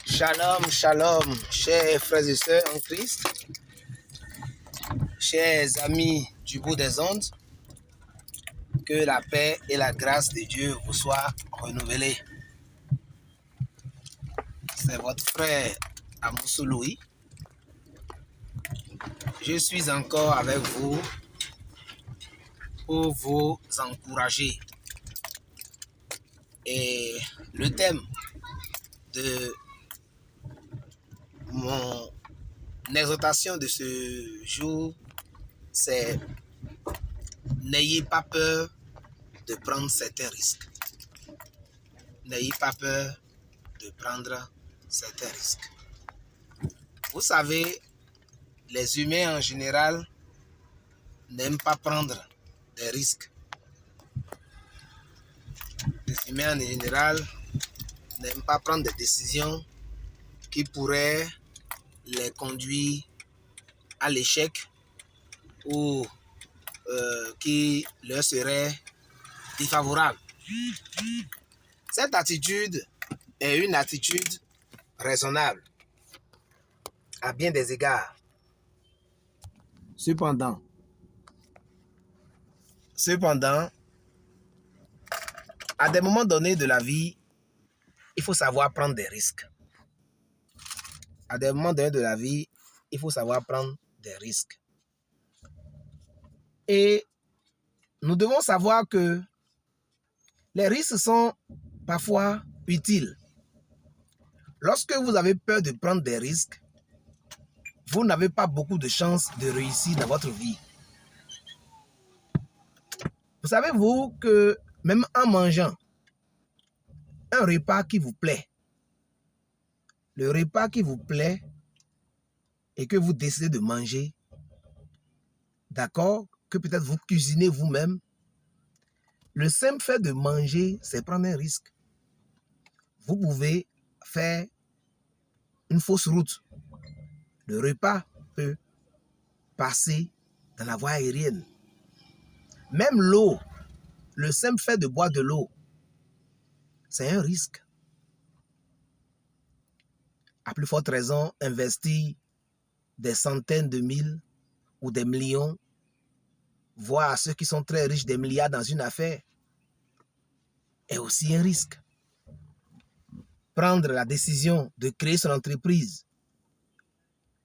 Shalom, shalom, chers frères et sœurs en Christ, chers amis du bout des ondes, que la paix et la grâce de Dieu vous soient renouvelées. C'est votre frère Amoussou Louis. Je suis encore avec vous pour vous encourager. Et le thème de mon exhortation de ce jour, c'est « N'ayez pas peur de prendre certains risques. » N'ayez pas peur de prendre certains risques. Vous savez, les humains en général n'aiment pas prendre des risques. Les humains en général n'aiment pas prendre des décisions qui pourraient les conduire à l'échec ou qui leur seraient défavorables. Cette attitude est une attitude raisonnable à bien des égards. Cependant, à des moments donnés de la vie, il faut savoir prendre des risques. À des moments donnés de la vie, il faut savoir prendre des risques. Et nous devons savoir que les risques sont parfois utiles. Lorsque vous avez peur de prendre des risques, vous n'avez pas beaucoup de chances de réussir dans votre vie. Vous savez-vous que même en mangeant un repas qui vous plaît, le repas qui vous plaît et que vous décidez de manger, d'accord, que peut-être vous cuisinez vous-même, le simple fait de manger, c'est prendre un risque. Vous pouvez faire une fausse route. Le repas peut passer dans la voie aérienne. Même l'eau, le simple fait de boire de l'eau, c'est un risque. À plus forte raison, investir des centaines de mille ou des millions, voire ceux qui sont très riches, des milliards dans une affaire, est aussi un risque. Prendre la décision de créer son entreprise,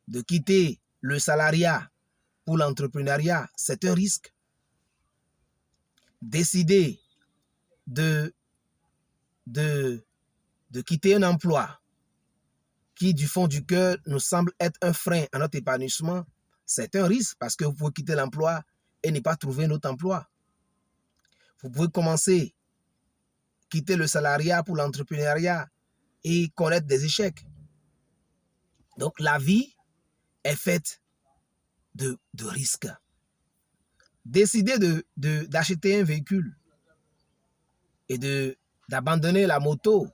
de quitter le salariat pour l'entrepreneuriat, c'est un risque. Décider de quitter un emploi qui, du fond du cœur, nous semble être un frein à notre épanouissement, c'est un risque parce que vous pouvez quitter l'emploi et ne pas trouver un autre emploi. Vous pouvez commencer, quitter le salariat pour l'entrepreneuriat et connaître des échecs. Donc, la vie est faite de risques. Décider d'acheter un véhicule et d'abandonner la moto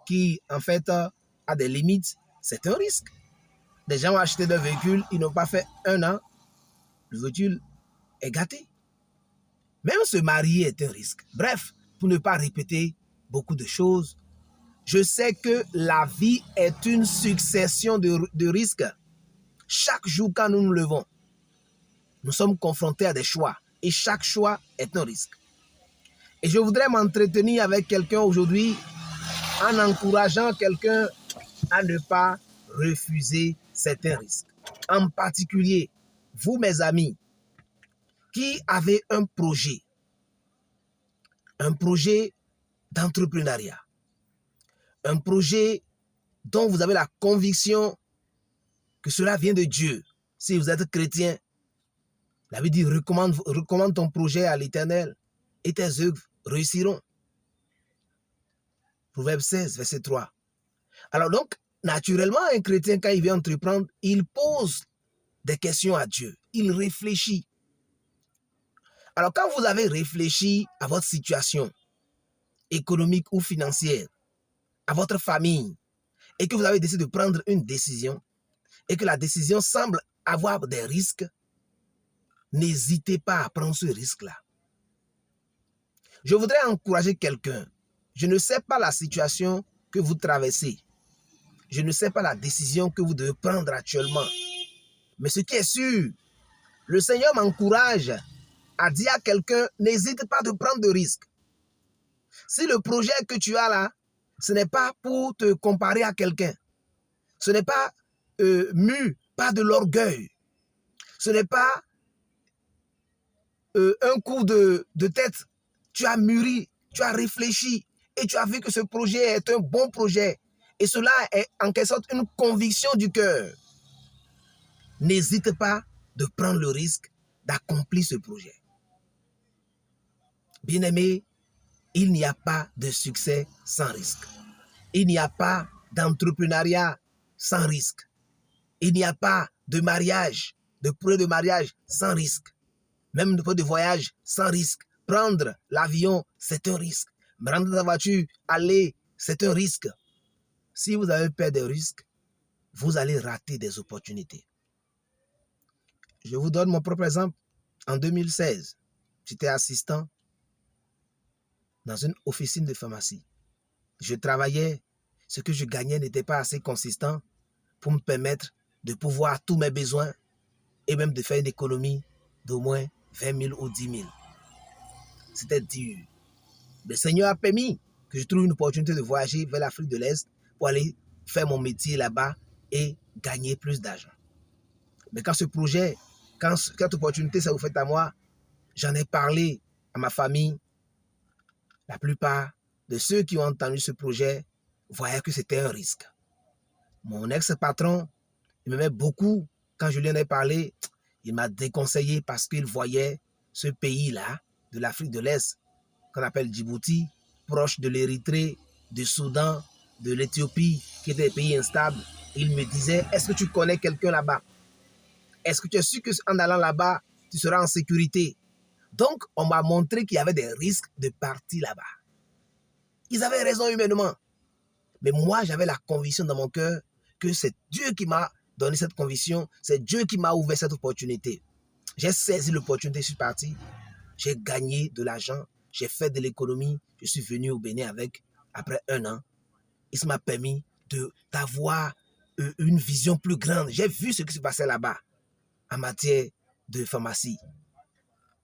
qui, en fait, a des limites, c'est un risque. Des gens ont acheté leur véhicule, ils n'ont pas fait 1 an, le véhicule est gâté. Même se marier est un risque. Bref, pour ne pas répéter beaucoup de choses, je sais que la vie est une succession de risques. Chaque jour, quand nous nous levons, nous sommes confrontés à des choix. Et chaque choix est un risque. Et je voudrais m'entretenir avec quelqu'un aujourd'hui en encourageant quelqu'un à ne pas refuser certains risques. En particulier, vous, mes amis, qui avez un projet d'entrepreneuriat, un projet dont vous avez la conviction que cela vient de Dieu. Si vous êtes chrétien, la Bible dit recommande ton projet à l'Éternel et tes œuvres réussiront. Proverbe 16, verset 3. Alors donc, naturellement, un chrétien, quand il vient entreprendre, il pose des questions à Dieu. Il réfléchit. Alors quand vous avez réfléchi à votre situation économique ou financière, à votre famille, et que vous avez décidé de prendre une décision, et que la décision semble avoir des risques, n'hésitez pas à prendre ce risque-là. Je voudrais encourager quelqu'un. Je ne sais pas la situation que vous traversez. je ne sais pas la décision que vous devez prendre actuellement. Mais ce qui est sûr, le Seigneur m'encourage à dire à quelqu'un, n'hésite pas de prendre de risques. Si le projet que tu as là, ce n'est pas pour te comparer à quelqu'un, ce n'est pas mu par de l'orgueil, ce n'est pas un coup de tête, tu as mûri, tu as réfléchi et tu as vu que ce projet est un bon projet. Et cela est en quelque sorte une conviction du cœur. N'hésite pas de prendre le risque d'accomplir ce projet. Bien-aimé, il n'y a pas de succès sans risque. Il n'y a pas d'entrepreneuriat sans risque. Il n'y a pas de mariage, de projet de mariage sans risque. Même de voyage sans risque. Prendre l'avion, c'est un risque. Prendre la voiture, aller, c'est un risque. Si vous avez peur des risques, vous allez rater des opportunités. Je vous donne mon propre exemple. En 2016, j'étais assistant dans une officine de pharmacie. Je travaillais, ce que je gagnais n'était pas assez consistant pour me permettre de pouvoir tous mes besoins et même de faire une économie d'au moins 20 000 ou 10 000. C'était dur. Le Seigneur a permis que je trouve une opportunité de voyager vers l'Afrique de l'Est pour aller faire mon métier là-bas et gagner plus d'argent. Mais quand ce projet, quand cette opportunité s'est offerte à moi, j'en ai parlé à ma famille. La plupart de ceux qui ont entendu ce projet voyaient que c'était un risque. Mon ex-patron, il m'aimait beaucoup. Quand je lui en ai parlé, il m'a déconseillé parce qu'il voyait ce pays-là, de l'Afrique de l'Est, qu'on appelle Djibouti, proche de l'Érythrée, du Soudan, de l'Éthiopie, qui étaient des pays instables. Il me disait, est-ce que tu connais quelqu'un là-bas? Est-ce que tu es sûr qu'en allant là-bas, tu seras en sécurité? Donc, on m'a montré qu'il y avait des risques de partir là-bas. Ils avaient raison humainement. Mais moi, j'avais la conviction dans mon cœur que c'est Dieu qui m'a donné cette conviction, c'est Dieu qui m'a ouvert cette opportunité. J'ai saisi l'opportunité, je suis parti, j'ai gagné de l'argent, j'ai fait de l'économie, je suis venu au Bénin avec, après 1 an. Et ça m'a permis d'avoir une vision plus grande. J'ai vu ce qui se passait là-bas en matière de pharmacie.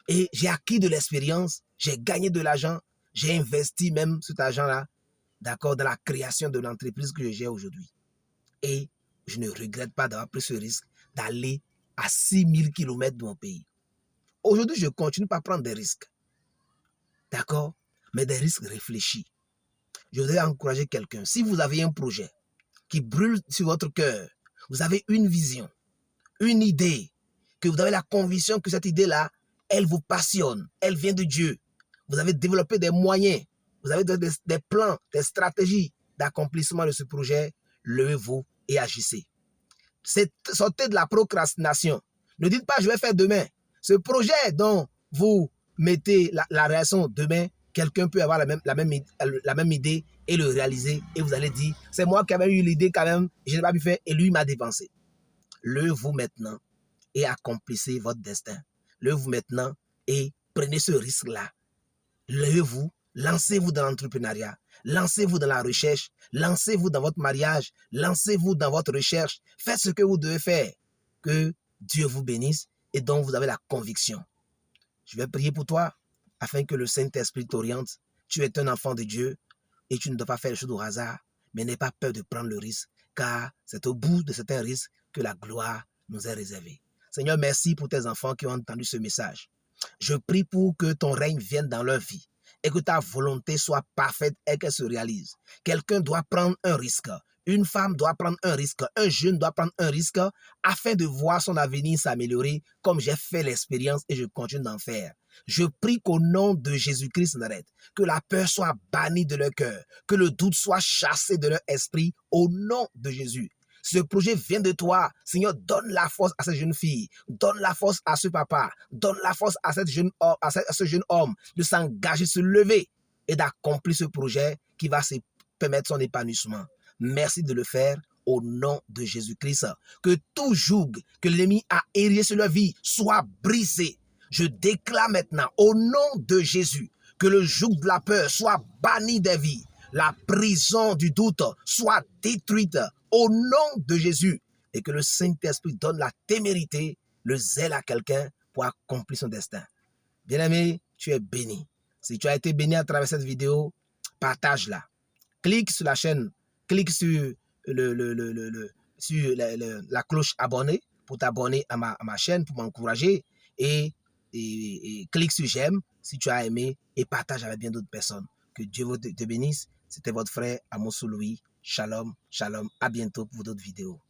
Et j'ai acquis de l'expérience, j'ai gagné de l'argent, j'ai investi même cet argent-là, d'accord, dans la création de l'entreprise que j'ai aujourd'hui. Et je ne regrette pas d'avoir pris ce risque d'aller à 6000 km de mon pays. Aujourd'hui, je continue par prendre des risques. D'accord? Mais des risques réfléchis. Je voudrais encourager quelqu'un. Si vous avez un projet qui brûle sur votre cœur, vous avez une vision, une idée, que vous avez la conviction que cette idée-là, elle vous passionne, elle vient de Dieu. Vous avez développé des moyens, vous avez des plans, des stratégies d'accomplissement de ce projet, levez-vous et agissez. Sortez de la procrastination. Ne dites pas, je vais faire demain. Ce projet dont vous mettez la réaction demain, quelqu'un peut avoir la même idée et le réaliser. Et vous allez dire, c'est moi qui avais eu l'idée quand même, je n'ai pas pu faire et lui m'a dépensé. Levez-vous maintenant et accomplissez votre destin. Levez-vous maintenant et prenez ce risque-là. Levez-vous, lancez-vous dans l'entrepreneuriat, lancez-vous dans la recherche, lancez-vous dans votre mariage, lancez-vous dans votre recherche. Faites ce que vous devez faire. Que Dieu vous bénisse et dont vous avez la conviction. Je vais prier pour toi afin que le Saint-Esprit t'oriente. Tu es un enfant de Dieu et tu ne dois pas faire les choses au hasard, mais n'aie pas peur de prendre le risque, car c'est au bout de certains risques que la gloire nous est réservée. Seigneur, merci pour tes enfants qui ont entendu ce message. Je prie pour que ton règne vienne dans leur vie et que ta volonté soit parfaite et qu'elle se réalise. Quelqu'un doit prendre un risque. Une femme doit prendre un risque. Un jeune doit prendre un risque afin de voir son avenir s'améliorer comme j'ai fait l'expérience et je continue d'en faire. Je prie qu'au nom de Jésus-Christ de Nazareth, que la peur soit bannie de leur cœur, que le doute soit chassé de leur esprit au nom de Jésus. Ce projet vient de toi. Seigneur, donne la force à cette jeune fille. Donne la force à ce papa. Donne la force à ce jeune homme de s'engager, de se lever et d'accomplir ce projet qui va se permettre son épanouissement. Merci de le faire au nom de Jésus-Christ. Que tout joug que l'ennemi a érigé sur leur vie soit brisé. Je déclare maintenant au nom de Jésus que le joug de la peur soit banni des vies. La prison du doute soit détruite au nom de Jésus. Et que le Saint-Esprit donne la témérité, le zèle à quelqu'un pour accomplir son destin. Bien-aimé, tu es béni. Si tu as été béni à travers cette vidéo, partage-la. Clique sur la chaîne, clique sur, la cloche abonner pour t'abonner à ma chaîne, pour m'encourager. Et clique sur j'aime si tu as aimé et partage avec bien d'autres personnes. Que Dieu te bénisse. C'était votre frère Amos Louis. Shalom, shalom. À bientôt pour d'autres vidéos.